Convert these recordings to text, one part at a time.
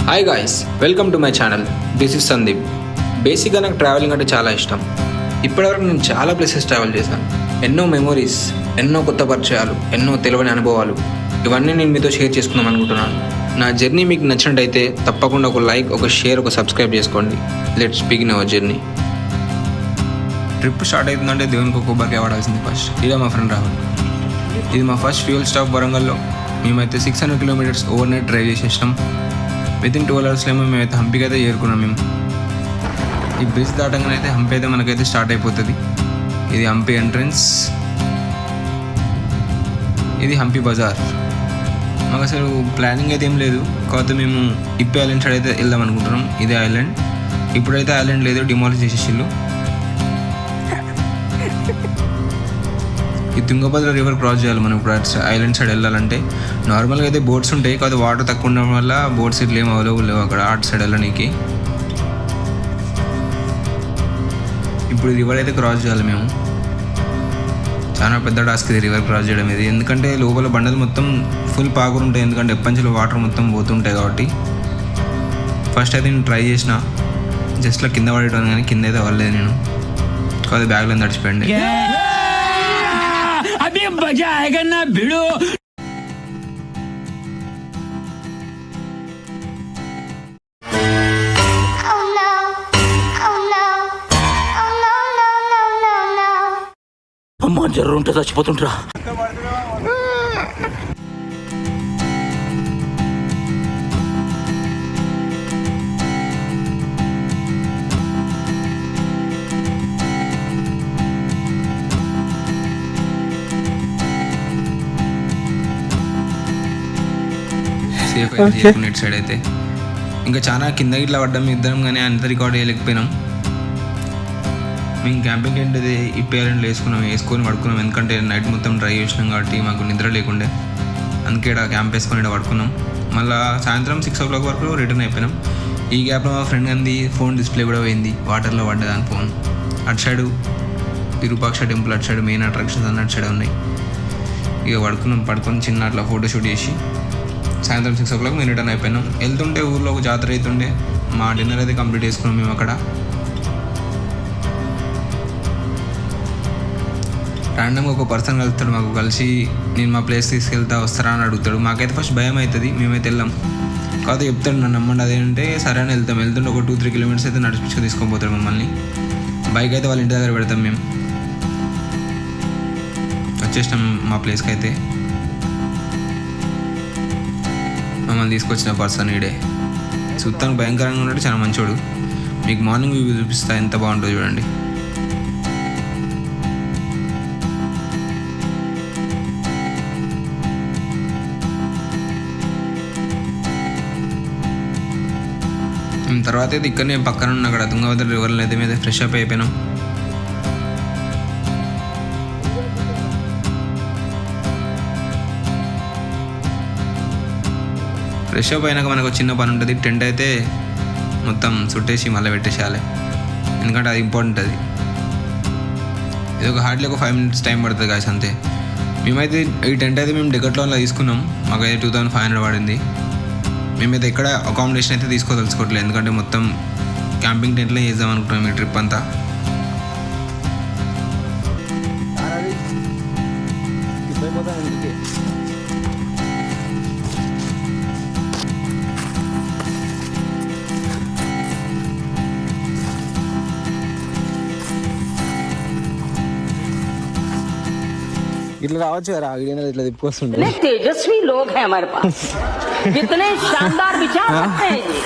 Hi guys, welcome to my channel. This is Sandeep. బేసిక్గా నాకు travelling అంటే చాలా ఇష్టం. ఇప్పటివరకు నేను చాలా ప్లేసెస్ ట్రావెల్ చేశాను. ఎన్నో మెమోరీస్, ఎన్నో కొత్త పరిచయాలు, ఎన్నో తెలియని అనుభవాలు, ఇవన్నీ నేను మీతో షేర్ చేసుకుందాం అనుకుంటున్నాను. నా జర్నీ మీకు నచ్చినట్టయితే తప్పకుండా ఒక లైక్, ఒక షేర్, ఒక సబ్స్క్రైబ్ చేసుకోండి. Let's begin our journey. Trip start అవుతుందంటే దేవునికి ఒక కొబ్బరికాయ వాడాల్సింది ఫస్ట్. ఇదే మా ఫ్రెండ్ రాహుల్. ఇది మా ఫస్ట్ ఫ్యూయల్ స్టాప్ వరంగల్లో. మేమైతే 600 కిలోమీటర్స్ ఓవర్ నైట్ డ్రైవ్ చేసేసినాం. వితిన్ 12 అవర్స్లో మేమైతే హంపీకి అయితే చేరుకున్నాం. మేము ఈ బ్రిడ్జ్ దాటంగానే అయితే హంపీ అయితే మనకైతే స్టార్ట్ అయిపోతుంది. ఇది హంపీ ఎంట్రన్స్, ఇది హంపీ బజార్. మాకు అసలు ప్లానింగ్ అయితే ఏం లేదు, కాకపోతే మేము ఇప్పి ఐలాండ్ సైడ్ అయితే వెళ్దాం అనుకుంటున్నాం. ఇదే ఐలాండ్. ఇప్పుడైతే ఐలాండ్ లేదు, డిమాలిష్ చేసేసిళ్ళు. ఈ తుంగభద్ర రివర్ క్రాస్ చేయాలి మనం ఇప్పుడు ఐలాండ్ సైడ్ వెళ్ళాలంటే. నార్మల్గా అయితే బోట్స్ ఉంటాయి, కాదు వాటర్ తక్కువ ఉండడం వల్ల బోట్స్ ఇట్లా ఏం అవైలబుల్ లేవు అక్కడ అటు సైడ్ వెళ్ళడానికి. ఇప్పుడు రివర్ అయితే క్రాస్ చేయాలి మేము. చాలా పెద్ద టాస్క్ ఇది రివర్ క్రాస్ చేయడం ఇది, ఎందుకంటే లోపల బండలు మొత్తం ఫుల్ పాకురు ఉంటాయి, ఎందుకంటే ఎప్పంచులో వాటర్ మొత్తం పోతుంటాయి కాబట్టి. ఫస్ట్ అయితే నేను ట్రై చేసిన, జస్ట్లో కింద పడేటాను కానీ కింద అయితే పడలేదు నేను, కాదు బ్యాగ్లో తడిచిపోయింది. अभी मजा आएगा ना भिड़ो. అమ్మా జర్ర ఉంటే చచ్చిపోతుంటరా. సేఫ్ అయితే చేసుకునే సైడ్ అయితే ఇంకా చాలా కింద ఇట్లా పడ్డాం ఇద్దరం, కానీ అంత రికార్డ్ చేయలేకపోయినాం. మేము క్యాంపింగ్ టెంట్ అది ఇప్పేయాలని వేసుకొని పడుకున్నాం, ఎందుకంటే నైట్ మొత్తం డ్రైవ్ చేసినాం కాబట్టి మాకు నిద్ర లేకుండే. అందుకే ఇక్కడ క్యాంప్ వేసుకొని ఇక్కడ పడుకున్నాం. మళ్ళీ సాయంత్రం 6 o'clock వరకు రిటర్న్ అయిపోయినాం. ఈ గ్యాప్లో మా ఫ్రెండ్ అంది ఫోన్ డిస్ప్లే కూడా పోయింది, వాటర్లో పడ్డదాని ఫోన్. అటు సైడు విరూపాక్ష టెంపుల్, అటు సైడ్ మెయిన్ అట్రాక్షన్స్ అన్న అటు సైడ్ ఉన్నాయి. ఇక పడుకొని చిన్న అట్లా ఫోటోషూట్ చేసి సాయంత్రం 6 o'clock మేము రిటర్న్ అయిపోయినాం. వెళ్తుంటే ఊర్లో ఒక జాతర అవుతుండే, మా డిన్నర్ అయితే కంప్లీట్ చేసుకున్నాం మేము అక్కడ. ర్యాండమ్గా ఒక పర్సన్ కలుస్తాడు మాకు, కలిసి నేను మా ప్లేస్ తీసుకెళ్తా వస్తారా అని అడుగుతాడు. మాకైతే ఫస్ట్ భయం అవుతుంది, మేమైతే వెళ్ళాం. కాకపోతే చెప్తాడు నన్ను నమ్మండి అదేంటే సరే అని వెళ్తుంటే ఒక 2-3 kilometers అయితే నడిపించుకొని తీసుకొని పోతాడు మమ్మల్ని. బైక్ అయితే వాళ్ళ ఇంటి దగ్గర పెడతాం. మేము వచ్చేసినాం మా ప్లేస్కి అయితే. మమ్మల్ని తీసుకొచ్చిన పర్సన్ ఈడే. చూస్తానికి భయంకరంగా ఉన్నాడు, చాలా మంచోడు. మీకు మార్నింగ్ వ్యూ చూపిస్తా, ఎంత బాగుంటుందో చూడండి. తర్వాత అయితే ఇక్కడనే పక్కన ఉన్న అక్కడ తుంగభద్ర రివర్లో అయితే మీద ఫ్రెష్ అప్ అయిపోయినాం. ఫ్రెష్ అప్ అయినాక మనకు చిన్న పని ఉంటుంది, టెంట్ అయితే మొత్తం చుట్టేసి మళ్ళీ పెట్టేసేయాలి, ఎందుకంటే అది ఇంపార్టెంట్. అది ఇది ఒక హార్డ్లీ ఒక 5 minutes టైం పడుతుంది కాసి అంతే. మేమైతే ఈ టెంట్ అయితే మేము డెకట్లాన్లో తీసుకున్నాం, మాకైతే 2500 పడింది. మేమైతే ఎక్కడ అకామిడేషన్ అయితే తీసుకోదలుచుకోవట్లేదు, ఎందుకంటే మొత్తం క్యాంపింగ్ టెంట్లో చేద్దాం అనుకుంటున్నాం ఈ ట్రిప్ అంతా. ఇట్లా రావచ్చు కదా, ఇట్లా తిప్పుకొస్తుండే. तेजस्वी लोग हैं हमारे पास, कितने शानदार विचार रखते हैं ये.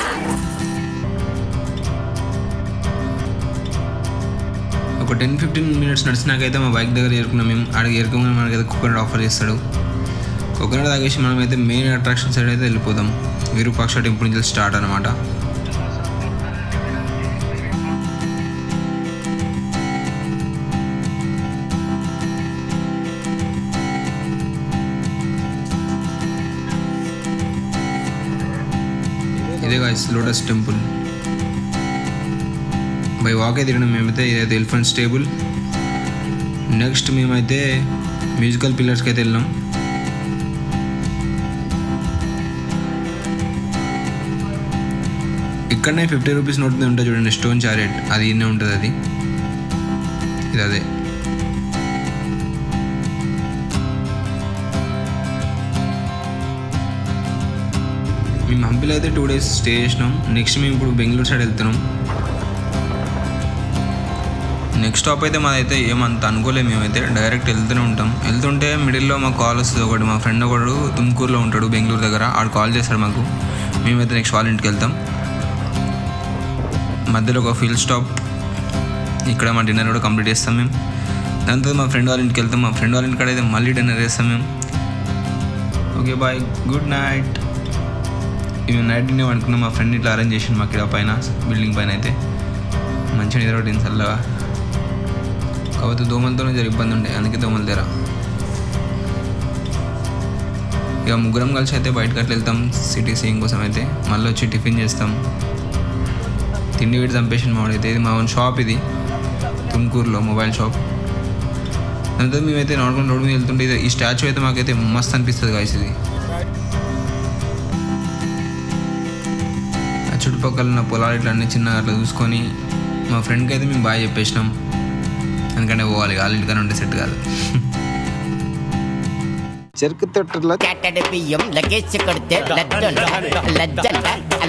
ఒక 10-15 minutes నడిచినాకైతే మా బైక్ దగ్గర చేరుకున్నాం. మేము ఆడికి చేరుకోగానే మనకైతే కోకోనట్ ఆఫర్ చేస్తాడు. కోకోనట్ తాగేసి మనమైతే మెయిన్ అట్రాక్షన్ సైడ్ అయితే వెళ్ళిపోదాం. విరూపాక్ష టెంపుల్ నుంచి స్టార్ట్ అనమాట. ఇదే guys lotus temple. By walk అయితే తిరగడం. మేమైతే ఇదైతే ఎలిఫెంట్స్ టేబుల్. నెక్స్ట్ మేమైతే మ్యూజికల్ పిల్లర్స్కి అయితే వెళ్ళాం. ఇక్కడనే 50 రూపీస్ నోట్ మీద ఉంటుంది చూడండి, స్టోన్ చారెట్, అది ఇన్నే ఉంటుంది. అది ఇది అదే. మేము హంపీలో అయితే 2 days స్టే చేసినాం. నెక్స్ట్ మేము ఇప్పుడు బెంగళూరు సైడ్ వెళ్తున్నాం. నెక్స్ట్ స్టాప్ అయితే మాదైతే ఏమంత అనుకోలేము, మేమైతే డైరెక్ట్ వెళ్తూనే ఉంటాం. వెళ్తుంటే మిడిల్లో మాకు కాల్ వస్తుంది ఒకటి, మా ఫ్రెండ్ ఒకడు తుమ్కూరులో ఉంటాడు బెంగళూరు దగ్గర, ఆడు కాల్ చేస్తాడు మాకు. మేమైతే నెక్స్ట్ వాళ్ళ ఇంటికి వెళ్తాం. మధ్యలో ఒక ఫీల్ స్టాప్, ఇక్కడ మా డిన్నర్ కూడా కంప్లీట్ చేస్తాం మేము. దాంతో మా ఫ్రెండ్ వాళ్ళ ఇంటికి వెళ్తాం. మా ఫ్రెండ్ వాళ్ళ ఇంటికాడ అయితే మళ్ళీ డిన్నర్ చేస్తాం మేము. Okay bye, good night. మేము నైట్ డిన్నర్ అనుకున్నాం. మా ఫ్రెండ్ ఇట్లా అరేంజ్ చేసిండు మాకు ఇక్కడ పైన బిల్డింగ్ పైన అయితే మంచిగా నిద్ర పట్టింది చల్లగా. కాకపోతే దోమలతోనే జర ఇబ్బంది ఉండే, అందుకే దోమలు తెరా. ఇక ముగ్గురం కలిసి అయితే బయటకు అట్లా వెళ్తాం సిటీ సీయింగ్ కోసం అయితే. మళ్ళీ వచ్చి టిఫిన్ చేస్తాం. తిండి వీటి చంపేసింది మావాడైతే. ఇది మా ఓన్ షాప్, ఇది తుమ్కూరులో మొబైల్ షాప్. దాంతో మేమైతే నార్మల్ రోడ్ మీద వెళ్తుంటే ఈ స్టాచ్యూ అయితే మాకైతే మస్తు అనిపిస్తుంది గాయస్. ఇది ఆ చుట్టుపక్కల ఉన్న పొలాలు ఇట్లా అన్నీ చిన్నగా అట్లా చూసుకొని మా ఫ్రెండ్కి అయితే మేము బాగా చెప్పేసినాం. ఎందుకంటే పోవాలి, వాళ్ళ ఇంటికన్నా ఉంటే సెట్ కాదు. చెరుకు తొట్టులో कैटेड पीएम लगेज करते लज्जन लज्जन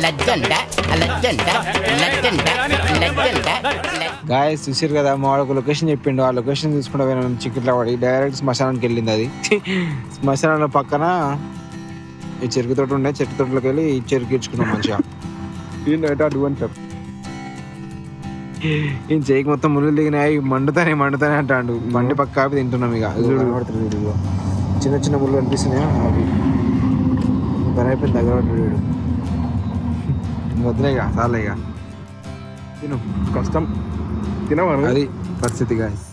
लज्जन लज्जन लज्जन గాయస్ చూసారు కదా, మా వాళ్ళకి లొకేషన్ చెప్పిండు. ఆ లొకేషన్ చూసుకుంటే పోయినా మేము చికెట్లో పడి డైరెక్ట్ శ్మశానానికి వెళ్ళింది. అది శ్మశానం పక్కన ఈ చెరుకు తోట ఉండే, చెరుకు తోటలోకి వెళ్ళి ఈ చెరుకు ఇచ్చుకున్నాం మంచిగా. ఏంటంటే అటు అంటారు, ఈయన చేయికి మొత్తం ముళ్ళు దిగినాయి, మండుతానే అంటాడు. బండి పక్క ఆపి తింటున్నాం. ఇక కనబడుతుంది వీడియో, చిన్న చిన్న ముళ్ళు అనిపిస్తున్నాయి. అవి పని అయిపోయింది, దగ్గర పడ్డాడు వీడు. వద్దులే ఇక, చాలే ఇక తిను, కష్టం తినవాడు. అది పరిస్థితి గాయస్.